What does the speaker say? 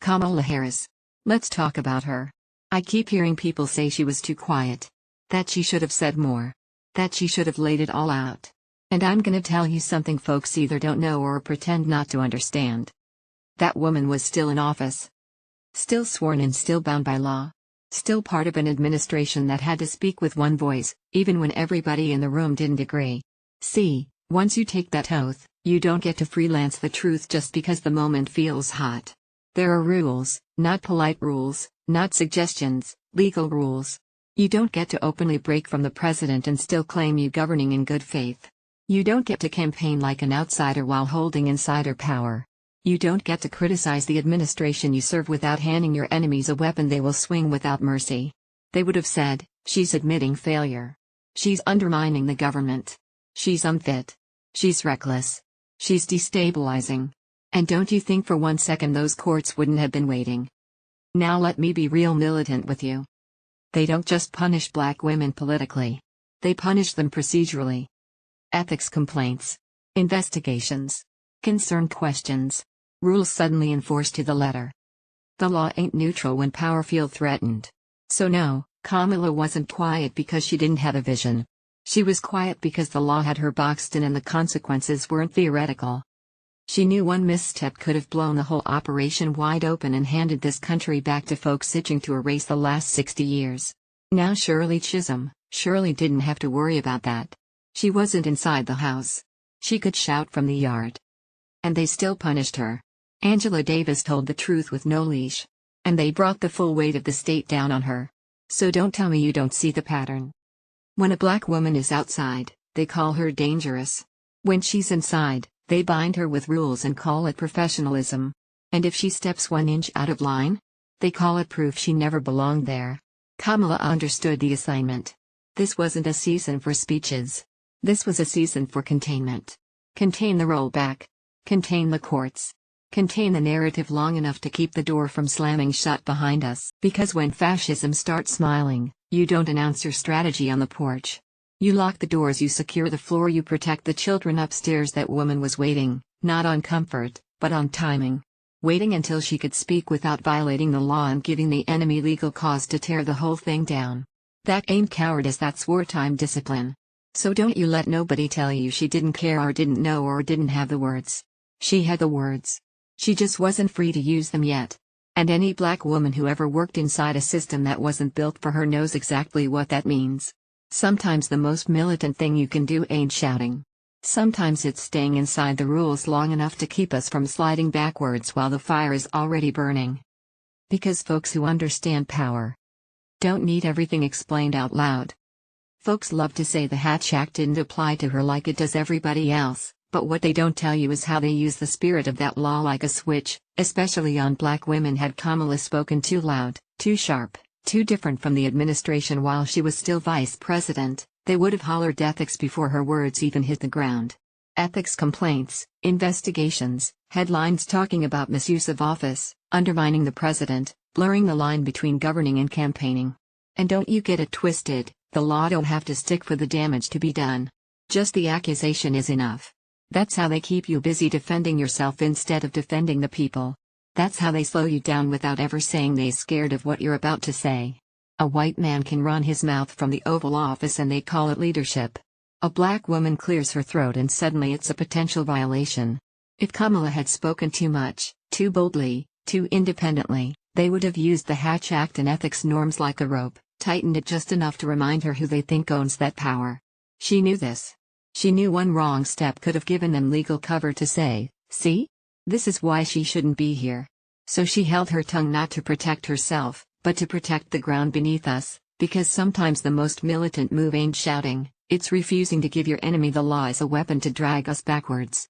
Kamala Harris. Let's talk about her. I keep hearing people say she was too quiet. That she should have said more. That she should have laid it all out. And I'm gonna tell you something folks either don't know or pretend not to understand. That woman was still in office. Still sworn and still bound by law. Still part of an administration that had to speak with one voice, even when everybody in the room didn't agree. See, once you take that oath, you don't get to freelance the truth just because the moment feels hot. There are rules, not polite rules, not suggestions, legal rules. You don't get to openly break from the president and still claim you're governing in good faith. You don't get to campaign like an outsider while holding insider power. You don't get to criticize the administration you serve without handing your enemies a weapon they will swing without mercy. They would have said, she's admitting failure. She's undermining the government. She's unfit. She's reckless. She's destabilizing. And don't you think for one second those courts wouldn't have been waiting? Now let me be real militant with you. They don't just punish black women politically. They punish them procedurally. Ethics complaints. Investigations. Concerned questions. Rules suddenly enforced to the letter. The law ain't neutral when power feels threatened. So no, Kamala wasn't quiet because she didn't have a vision. She was quiet because the law had her boxed in and the consequences weren't theoretical. She knew one misstep could have blown the whole operation wide open and handed this country back to folks itching to erase the last 60 years. Now Shirley Shirley didn't have to worry about that. She wasn't inside the house. She could shout from the yard. And they still punished her. Angela Davis told the truth with no leash. And they brought the full weight of the state down on her. So don't tell me you don't see the pattern. When a black woman is outside, they call her dangerous. When she's inside, they bind her with rules and call it professionalism. And if she steps 1 inch out of line, they call it proof she never belonged there. Kamala understood the assignment. This wasn't a season for speeches. This was a season for containment. Contain the rollback. Contain the courts. Contain the narrative long enough to keep the door from slamming shut behind us. Because when fascism starts smiling, you don't announce your strategy on the porch. You lock the doors, you secure the floor, you protect the children upstairs. That woman was waiting, not on comfort, but on timing. Waiting until she could speak without violating the law and giving the enemy legal cause to tear the whole thing down. That ain't cowardice, that's wartime discipline. So don't you let nobody tell you she didn't care or didn't know or didn't have the words. She had the words. She just wasn't free to use them yet. And any black woman who ever worked inside a system that wasn't built for her knows exactly what that means. Sometimes the most militant thing you can do ain't shouting. Sometimes it's staying inside the rules long enough to keep us from sliding backwards while the fire is already burning. Because folks who understand power don't need everything explained out loud. Folks love to say the Hatch Act didn't apply to her like it does everybody else, but what they don't tell you is how they use the spirit of that law like a switch, especially on black women. Had Kamala spoken too loud, too sharp, too different from the administration while she was still vice president, they would have hollered ethics before her words even hit the ground. Ethics complaints, investigations, headlines talking about misuse of office, undermining the president, blurring the line between governing and campaigning. And don't you get it twisted, the law don't have to stick for the damage to be done. Just the accusation is enough. That's how they keep you busy defending yourself instead of defending the people. That's how they slow you down without ever saying they're scared of what you're about to say. A white man can run his mouth from the Oval Office and they call it leadership. A black woman clears her throat and suddenly it's a potential violation. If Kamala had spoken too much, too boldly, too independently, they would have used the Hatch Act and ethics norms like a rope, tightened it just enough to remind her who they think owns that power. She knew this. She knew one wrong step could have given them legal cover to say, see? This is why she shouldn't be here. So she held her tongue not to protect herself, but to protect the ground beneath us, because sometimes the most militant move ain't shouting, it's refusing to give your enemy the law as a weapon to drag us backwards.